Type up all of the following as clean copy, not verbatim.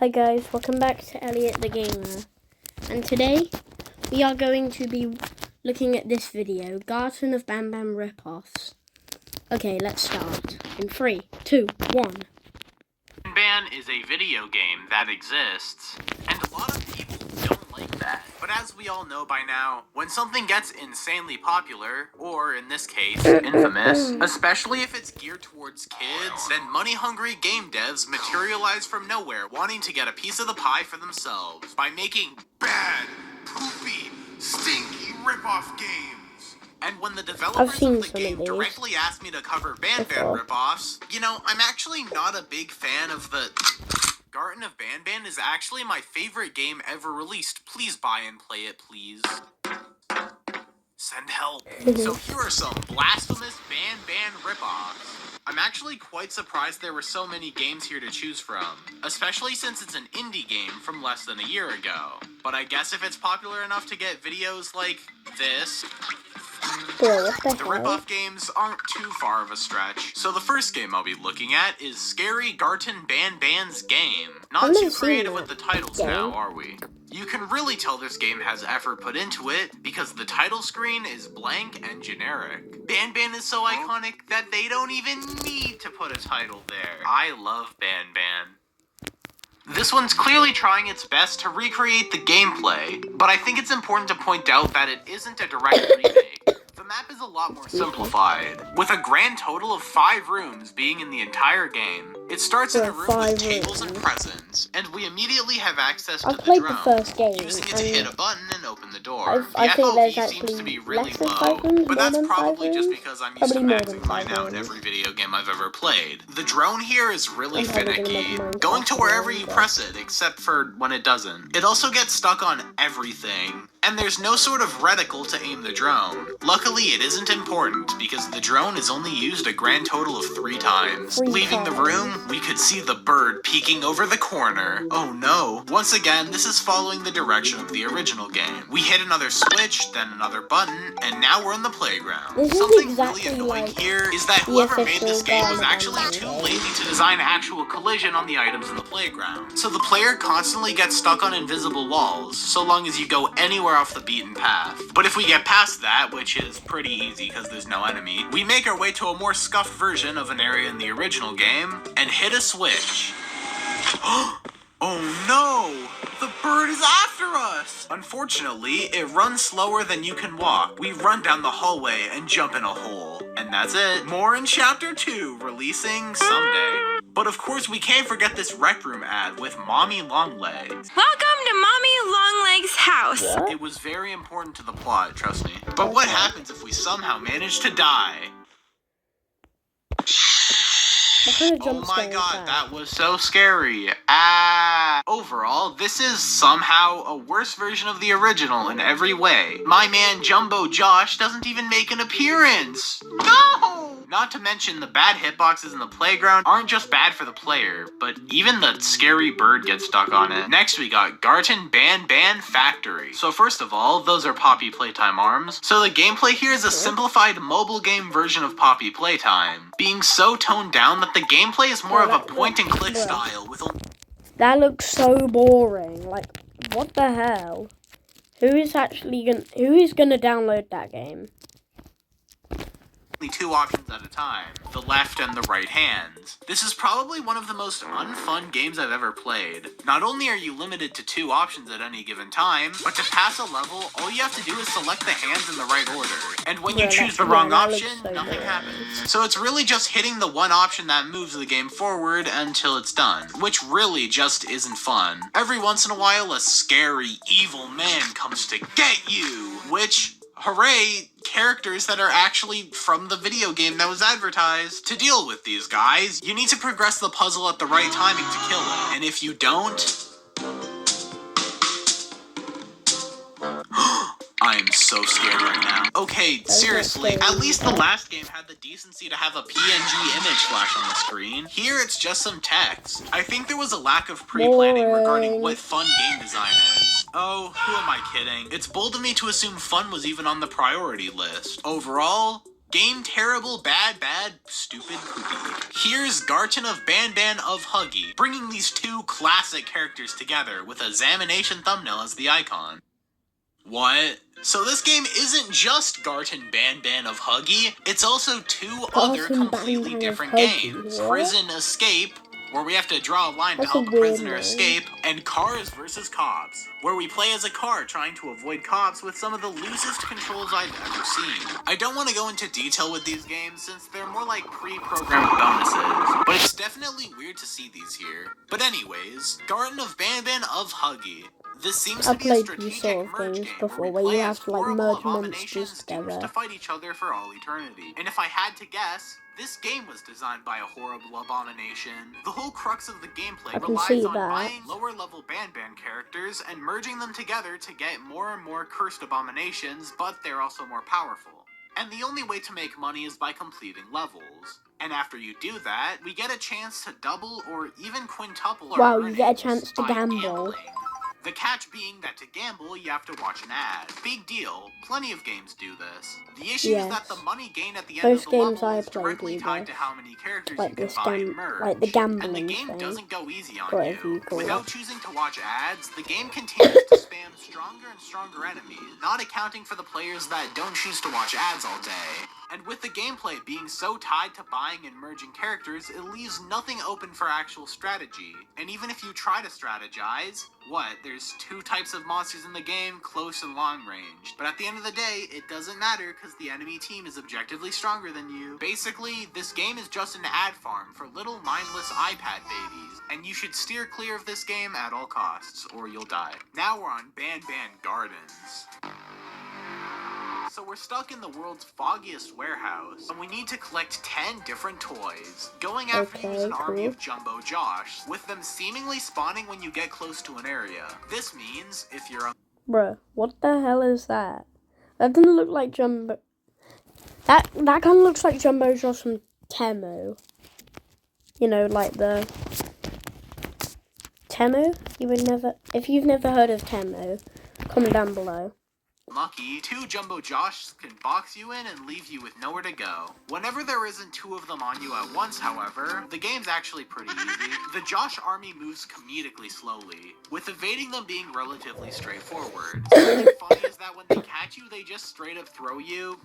Hi guys, welcome back to Elliot the Gamer. And today we are going to be looking at this video, Garten of Banban Ripoffs. Okay, let's start. In 3, 2, 1. Banban is a video game that exists, and a lot of people don't like that. But as we all know by now, when something gets insanely popular, or in this case, infamous, especially if it's geared towards kids, then money-hungry game devs materialize from nowhere, wanting to get a piece of the pie for themselves by making bad, poopy, stinky rip-off games. And when the developers of the game directly asked me to cover Banban ripoffs, you know, I'm actually not a big fan of the... Garten of Banban is actually my favorite game ever released. Please buy and play it, please. Send help. So here are some blasphemous Banban ripoffs. I'm actually quite surprised there were so many games here to choose from, especially since it's an indie game from less than a year ago. But I guess if it's popular enough to get videos like this... The ripoff games aren't too far of a stretch. So the first game I'll be looking at is Scary Garten Banban's Game. Not too creative with the titles now, are we? You can really tell this game has effort put into it because the title screen is blank and generic. Banban is so iconic that they don't even need to put a title there. I love Banban. This one's clearly trying its best to recreate the gameplay, but I think it's important to point out that it isn't a direct remake. The map is a lot more simplified, with a grand total of 5 rooms being in the entire game. It starts in a room with tables and presents, and we immediately have access to the drone, using it to hit a button and open the door. The FOV seems to be really low, but that's probably just because I'm used to maxing mine out in every video game I've ever played. The drone here is really finicky, going to wherever you press it, except for when it doesn't. It also gets stuck on everything, and there's no sort of reticle to aim the drone. Luckily, it isn't important, because the drone is only used a grand total of 3 times. Leaving the room, we could see the bird peeking over the corner. Oh no. Once again, this is following the direction of the original game. We hit another switch, then another button, and now we're in the playground. Something really annoying here is that whoever made this game was actually too lazy to design actual collision on the items in the playground. So the player constantly gets stuck on invisible walls, so long as you go anywhere off the beaten path. But if we get past that, which is pretty easy because there's no enemy, we make our way to a more scuffed version of an area in the original game, and hit a switch. Oh no! The bird is after us! Unfortunately, it runs slower than you can walk. We run down the hallway and jump in a hole. And that's it. More in Chapter 2, releasing someday. But of course, we can't forget this Rec Room ad with Mommy Longlegs. Welcome to Mommy Longlegs' house. It was very important to the plot, trust me. But what happens if we somehow manage to die? Oh my god, that was so scary. Overall, this is somehow a worse version of the original in every way. My man Jumbo Josh doesn't even make an appearance. No! Not to mention the bad hitboxes in the playground aren't just bad for the player, but even the scary bird gets stuck on it. Next we got Garten Banban Factory. So first of all, those are Poppy Playtime arms. So the gameplay here is a simplified mobile game version of Poppy Playtime, being so toned down that the gameplay is more of a point-and-click style with That looks so boring. Like, what the hell? Who is gonna download that game? 2 options at a time, the left and the right hands. This is probably one of the most unfun games I've ever played. Not only are you limited to 2 options at any given time, but to pass a level, all you have to do is select the hands in the right order. And when you choose the wrong option, nothing happens. So it's really just hitting the one option that moves the game forward until it's done, which really just isn't fun. Every once in a while, a scary, evil man comes to get you, which... hooray, characters that are actually from the video game that was advertised. To deal with these guys, you need to progress the puzzle at the right timing to kill it. And if you don't... I am so scared right now. Okay, seriously, at least the last game had the decency to have a PNG image flash on the screen. Here, it's just some text. I think there was a lack of pre-planning regarding what fun game design is. Oh, who am I kidding? It's bold of me to assume fun was even on the priority list. Overall, Game terrible, bad, stupid, poopy. Here's Garten of Banban of Huggy, bringing these two classic characters together with a Examination thumbnail as the icon. What? So this game isn't just Garten Banban of Huggy, it's also two other Garten completely Banban of different Huggy, games. what? Prison Escape, where we have to draw a line That's to a help a weird prisoner name. escape, and Cars vs. Cops, where we play as a car trying to avoid cops with some of the loosest controls I've ever seen. I don't want to go into detail with these games since they're more like pre-programmed bonuses, but it's definitely weird to see these here. But anyways, Garten of Banban of Huggy. This seems I've to be a played these strategic sort of merge games game before where we where you play have as to like horrible merge abominations monsters doomed together. to fight each other for all eternity. And if I had to guess, this game was designed by a horrible abomination. The whole crux of the gameplay I can relies see on that. buying lower level Banban characters and merging them together to get more and more cursed abominations, but they're also more powerful. And the only way to make money is by completing levels. And after you do that, we get a chance to double or even quintuple our Wow, earnings you get a chance to by gamble. gambling. The catch being that to gamble, you have to watch an ad. Big deal. Plenty of games do this. The issue is that the money gained at the end Most of the games level I is play directly do tied this. to how many characters Like you can this buy game, and merge. like the gambling And the game thing, doesn't go easy on whatever you you. call Without it. choosing to watch ads, the game continues to spam stronger and stronger enemies, not accounting for the players that don't choose to watch ads all day. And with the gameplay being so tied to buying and merging characters, it leaves nothing open for actual strategy. And even if you try to strategize, there's two types of monsters in the game, close and long range. But at the end of the day, it doesn't matter because the enemy team is objectively stronger than you. Basically, this game is just an ad farm for little mindless iPad babies, and you should steer clear of this game at all costs, or you'll die. Now we're on Banban Gardens. So we're stuck in the world's foggiest warehouse, and we need to collect 10 different toys. Going after you is an army of Jumbo Josh, with them seemingly spawning when you get close to an area. This means, if you're Bruh, what the hell is that? That doesn't look like Jumbo. That kind of looks like Jumbo Josh from Temu. You know, like the Temu. If you've never heard of Temu, comment down below. lucky, 2 Jumbo Josh can box you in and leave you with nowhere to go. Whenever there isn't 2 of them on you at once, however, the game's actually pretty easy. The Josh army moves comedically slowly, with evading them being relatively straightforward. Something funny is that when they catch you, they just straight up throw you,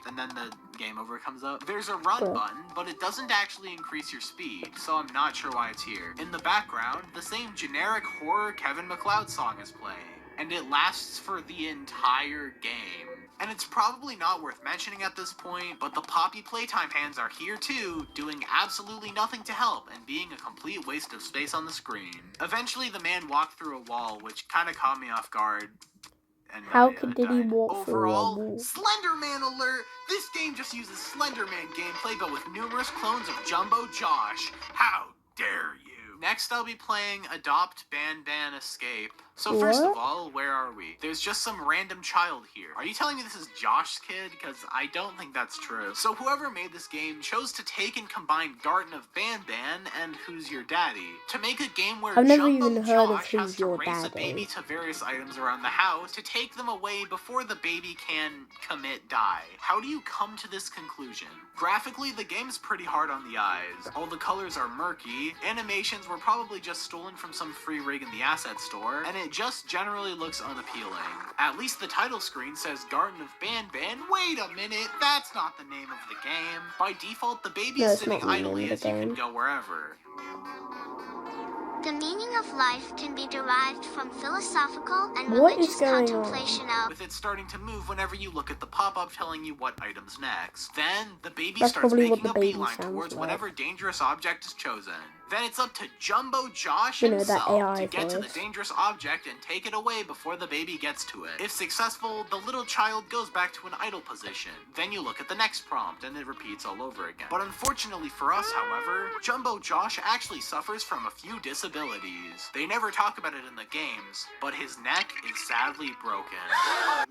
and then the game over comes up. There's a run button, but it doesn't actually increase your speed, so I'm not sure why it's here. In the background, the same generic horror Kevin MacLeod song is playing, and it lasts for the entire game. And it's probably not worth mentioning at this point, but the Poppy Playtime hands are here too, doing absolutely nothing to help and being a complete waste of space on the screen. Eventually the man walked through a wall, which kinda caught me off guard. And How did he walk through a Overall, wall? Slenderman alert! This game just uses Slenderman gameplay, but with numerous clones of Jumbo Josh. How dare you! Next, I'll be playing Adopt Banban Escape. So first of all, where are we? There's just some random child here. Are you telling me this is Josh's kid? Because I don't think that's true. So whoever made this game chose to take and combine Garten of Banban and Who's Your Daddy to make a game where I've never Jumbo even heard of Josh has Who's to Your race a Daddy. baby to various items around the house to take them away before the baby can die. How do you come to this conclusion? Graphically, the game's pretty hard on the eyes. All the colors are murky, animations were probably just stolen from some free rig in the asset store, and it just generally looks unappealing. At least the title screen says Garten of Banban. Wait a minute, that's not the name of the game. By default, the baby is sitting idly as you can go wherever. The meaning of life can be derived from philosophical and What is religious going contemplation of. With it starting to move whenever you look at the pop-up telling you what item's next. Then, the baby That's starts probably what making the a baby beeline sounds towards like. whatever dangerous object is chosen. Then it's up to Jumbo Josh You know, that himself AI to get to the voice. dangerous object and take it away before the baby gets to it. If successful, the little child goes back to an idle position. Then you look at the next prompt and it repeats all over again. But unfortunately for us, however, Jumbo Josh actually suffers from a few disabilities. They never talk about it in the games, but his neck is sadly broken.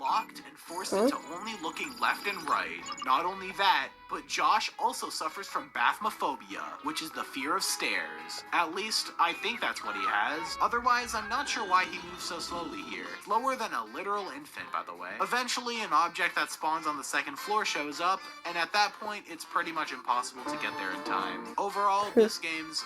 Locked and forced into only looking left and right. Not only that, but Josh also suffers from bathmophobia, which is the fear of stairs. stairs. At least, I think that's what he has. Otherwise, I'm not sure why he moves so slowly here. Slower than a literal infant, by the way. Eventually, an object that spawns on the second floor shows up, and at that point, it's pretty much impossible to get there in time. Overall, this game's,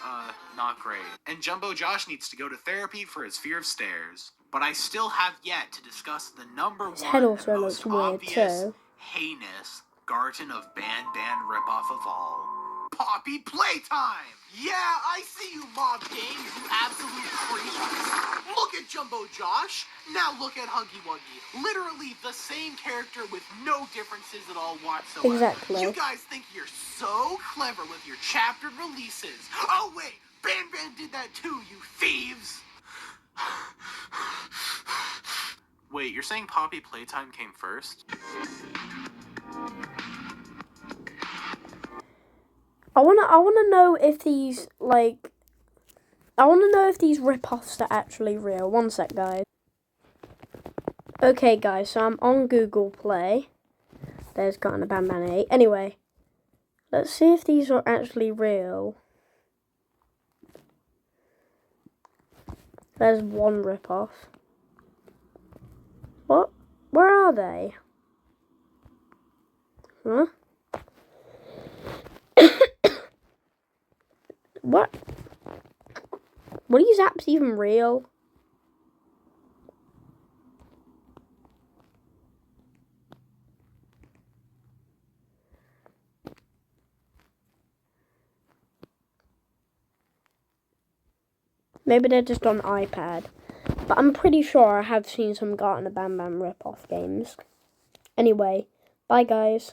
not great. And Jumbo Josh needs to go to therapy for his fear of stairs. But I still have yet to discuss the number His one head and also most looks weird obvious, too. heinous Garten of Banban ripoff of all. Poppy Playtime! Yeah, I see you, Mob Games, you absolute creatures. Look at Jumbo Josh. Now look at Huggy Wuggy. Literally the same character with no differences at all whatsoever. Exactly. You guys think you're so clever with your chaptered releases. Oh wait, Banban did that too, you thieves! Wait, you're saying Poppy Playtime came first? I wanna know if these these rip-offs are actually real. One sec, guys. Okay, guys, so I'm on Google Play. There's Garten of Banban 8. Anyway, let's see if these are actually real. There's one rip-off. What? Where are they? Huh? What? Were these apps even real? Maybe they're just on iPad. But I'm pretty sure I have seen some Garten of Banban rip-off games. Anyway, bye guys.